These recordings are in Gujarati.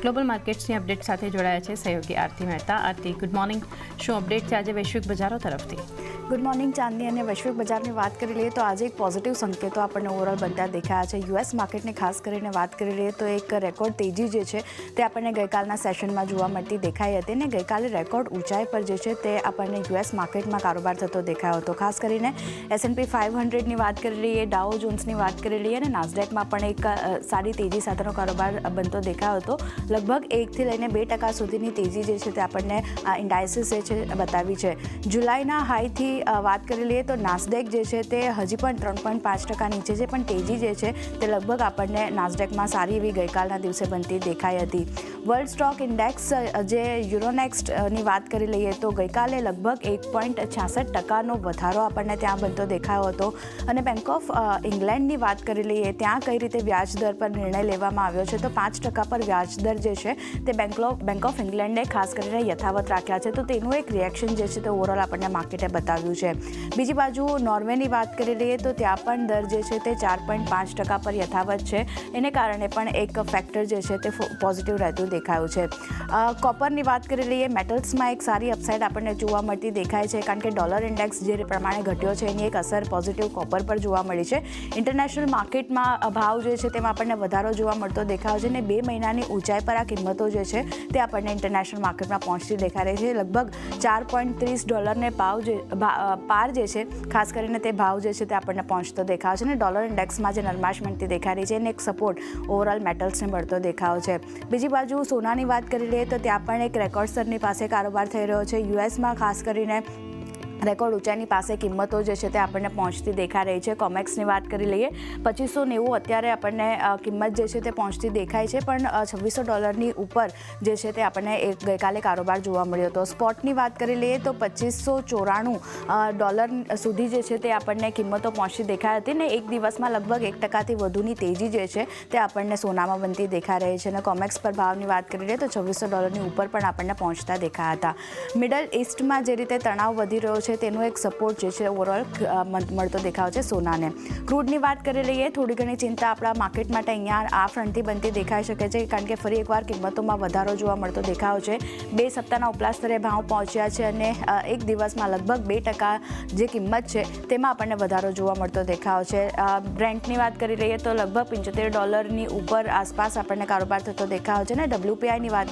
ગ્લોબલ માર્કેટ્સની અપડેટ સાથે જોડાયા છે સહયોગી આરતી મહેતા. આરતી, ગુડ મોર્નિંગ. શું અપડેટ છે આજે વૈશ્વિક બજારો તરફથી? ગુડ મોર્નિંગ ચાંદની. અને વૈશ્વિક બજારની વાત કરી લઈએ તો આજે એક પોઝિટિવ સંકેતો આપણને ઓવરઓલ બનતા દેખાયા છે. યુએસ માર્કેટની ખાસ કરીને વાત કરી લઈએ તો એક રેકોર્ડ તેજી જે છે તે આપણને ગઈકાલના સેશનમાં જોવા મળતી દેખાઈ હતી અને ગઈકાલે રેકોર્ડ ઊંચાઈ પર જે છે તે આપણને યુએસ માર્કેટમાં કારોબાર થતો દેખાયો હતો. ખાસ કરીને S&P 500ની વાત કરી લઈએ, ડાઉ જોન્સની વાત કરી લઈએ અને નાસ્ડેકમાં પણ એક સારી તેજી સાથેનો કારોબાર બનતો દેખાયો હતો. લગભગ 1 થી લઈને 2% સુધીની તેજી જે છે તે આપણને ઇન્ડાઇસિસ જે છે બતાવી છે. જુલાઈના હાઈથી વાત કરી લઈએ તો નાસ્ડેક જે છે તે હજી પણ 3.5% નીચે છે, પણ તેજી જે છે તે લગભગ આપણને નાસ્ડેકમાં સારી એવી ગઈકાલના દિવસે બનતી દેખાઈ હતી. વર્લ્ડ સ્ટોક ઇન્ડેક્સ જે યુરોનેક્સ્ટની વાત કરી લઈએ તો ગઈકાલે લગભગ 1.66%નો વધારો આપણને ત્યાં બનતો દેખાયો હતો. અને બેંક ઓફ ઇંગ્લેન્ડની વાત કરી લઈએ ત્યાં કઈ રીતે વ્યાજ દર પર નિર્ણય લેવામાં આવ્યો છે તો 5% પર વ્યાજ દર જે છે તે બેંક ઓફ ઇંગ્લેન્ડે ખાસ કરીને યથાવત રાખ્યા છે. તો તેનું એક રિએક્શન જે છે તે ઓવરઓલ આપણને માર્કેટે બતાવ્યું છે. બીજી બાજુ નોર્વેની વાત કરી લઈએ તો ત્યાં પણ દર જે છે તે 4.5% પર યથાવત છે. એને કારણે પણ એક ફેક્ટર જે છે તે પોઝિટિવ રહેતું દેખાયું છે. કોપરની વાત કરી લઈએ, મેટલ્સમાં એક સારી અપસાઇડ આપણને જોવા મળતી દેખાય છે કારણ કે ડોલર ઇન્ડેક્સ જે પ્રમાણે ઘટ્યો છે એની એક અસર પોઝિટિવ કોપર પર જોવા મળી છે. ઇન્ટરનેશનલ માર્કેટમાં ભાવ જે છે તેમાં આપણને વધારો જોવા મળતો દેખાયો છે અને 2 મહિનાની ઊંચાઈ પર આ કિંમતો જે છે તે આપણને ઇન્ટરનેશનલ માર્કેટમાં પહોંચતી દેખાઈ રહી છે. લગભગ $4.30 પાર જે છે ખાસ કરીને તે ભાવ જે છે તે આપણને પહોંચતો દેખાયો છે અને ડોલર ઇન્ડેક્સમાં જે નરમાશ મળતી દેખાઈ રહી છે એને એક સપોર્ટ ઓવરઓલ મેટલ્સને મળતો દેખાયો છે. બીજી બાજુ સોનાની વાત કરી લઈએ તો ત્યાં પણ એક રેકોર્ડ સ્તરની પાસે કારોબાર થઈ રહ્યો છે. યુએસમાં ખાસ કરીને રેકોર્ડ ઊંચાઈની પાસે કિંમતો જે છે તે આપણને પહોંચતી દેખાઈ રહી છે. કોમેક્સની વાત કરી લઈએ, $2590 અત્યારે આપણને કિંમત જે છે તે પહોંચતી દેખાય છે, પણ $2600 ઉપર જે છે તે આપણને એક ગઈકાલે કારોબાર જોવા મળ્યો હતો. સ્પોટની વાત કરી લઈએ તો $2594 સુધી જે છે તે આપણને કિંમતો પહોંચતી દેખાઈ હતી ને એક દિવસમાં લગભગ 1%થી વધુની તેજી જે છે તે આપણને સોનામાં બનતી દેખાઈ રહી છે. અને કોમેક્સ પર ભાવની વાત કરી લઈએ તો $2600 ઉપર પણ આપણને પહોંચતા દેખાયા હતા. મિડલ ઇસ્ટમાં જે રીતે તણાવ વધી રહ્યો છે તેનો એક સપોર્ટ જે છે ઓવરઓલ મળતો દેખાવ છે સોનાને. ક્રૂડની વાત કરી લઈએ, થોડી ઘણી ચિંતા આપણા માર્કેટ માટે અહીંયા આ ફ્રન્ટથી બનતી દેખાઈ શકે છે કારણ કે ફરી એકવાર કિંમતોમાં વધારો જોવા મળતો દેખાવ છે. 2 સપ્તાહના ઉપલા સ્તરે ભાવ પહોંચ્યા છે અને એક દિવસમાં લગભગ 2% જે કિંમત છે તેમાં આપણને વધારો જોવા મળતો દેખાવ છે. બ્રેન્ટની વાત કરી લઈએ તો લગભગ $75 ઉપર આસપાસ આપણને કારોબાર થતો દેખાવ છે અને WPIની વાત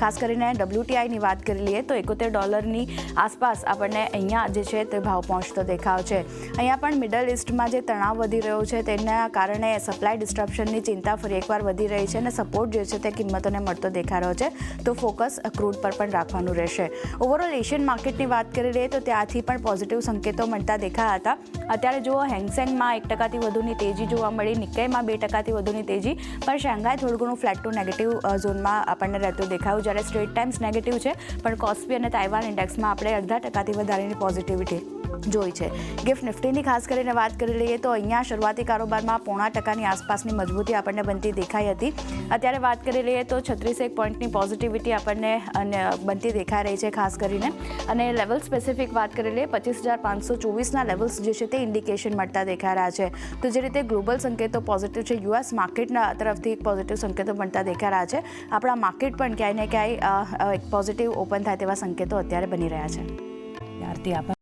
ખાસ કરીને WTIની વાત કરી લઈએ તો $71 આસપાસ આપણને અહીંયા જે છે તે ભાવ પહોંચતો દેખાવ છે. અહીંયા પણ મિડલ ઇસ્ટમાં જે તણાવ વધી રહ્યો છે તેના કારણે સપ્લાય ડિસ્ટ્રપ્શનની ચિંતા ફરી એકવાર વધી રહી છે અને સપોર્ટ જે છે તે કિંમતોને મળતો દેખાઈ રહ્યો છે. તો ફોકસ ક્રૂડ પર પણ રાખવાનું રહેશે. ઓવરઓલ એશિયન માર્કેટની વાત કરી લઈએ તો ત્યાંથી પણ પોઝિટિવ સંકેતો મળતા દેખાયા હતા. અત્યારે જુઓ, હેંગસેંગમાં 1%થી વધુની તેજી જોવા મળી, નિક્કેઈમાં 2%થી વધુની તેજી, પણ શાંઘાઈ થોડું ઘણું ફ્લેટ ટુ નેગેટિવ ઝોનમાં આપણને રહેતું દેખાયું. જ્યારે સ્ટ્રેટ ટાઈમ્સ નેગેટિવ છે, પણ કોસ્પી અને તાઇવાન ઇન્ડેક્સમાં આપણે 0.5%થી વધારેની પોઝિટિવિટી જોઈ છે. ગિફ્ટ નિફ્ટીની ખાસ કરીને વાત કરી લઈએ તો અહીંયા શરૂઆતી કારોબારમાં 0.5% આસપાસની મજબૂતી આપણને બનતી દેખાઈ હતી. અત્યારે વાત કરી લઈએ તો 36 પોઈન્ટની પોઝિટિવિટી આપણને બનતી દેખાઈ રહી છે ખાસ કરીને. અને લેવલ સ્પેસિફિક વાત કરી લઈએ, 25,524ના લેવલ્સ જે છે તે ઇન્ડિકેશન મળતા દેખાઈ રહ્યા છે. તો જે રીતે ગ્લોબલ સંકેતો પોઝિટિવ છે, યુએસ માર્કેટના તરફથી પોઝિટિવ સંકેતો મળતા દેખાઈ રહ્યા છે, આપણા માર્કેટ પણ ક્યાંય ને ક્યાંય એક પોઝિટિવ ઓપન થાય તેવા સંકેતો અત્યારે બની રહ્યા છે. આરતી, આભાર.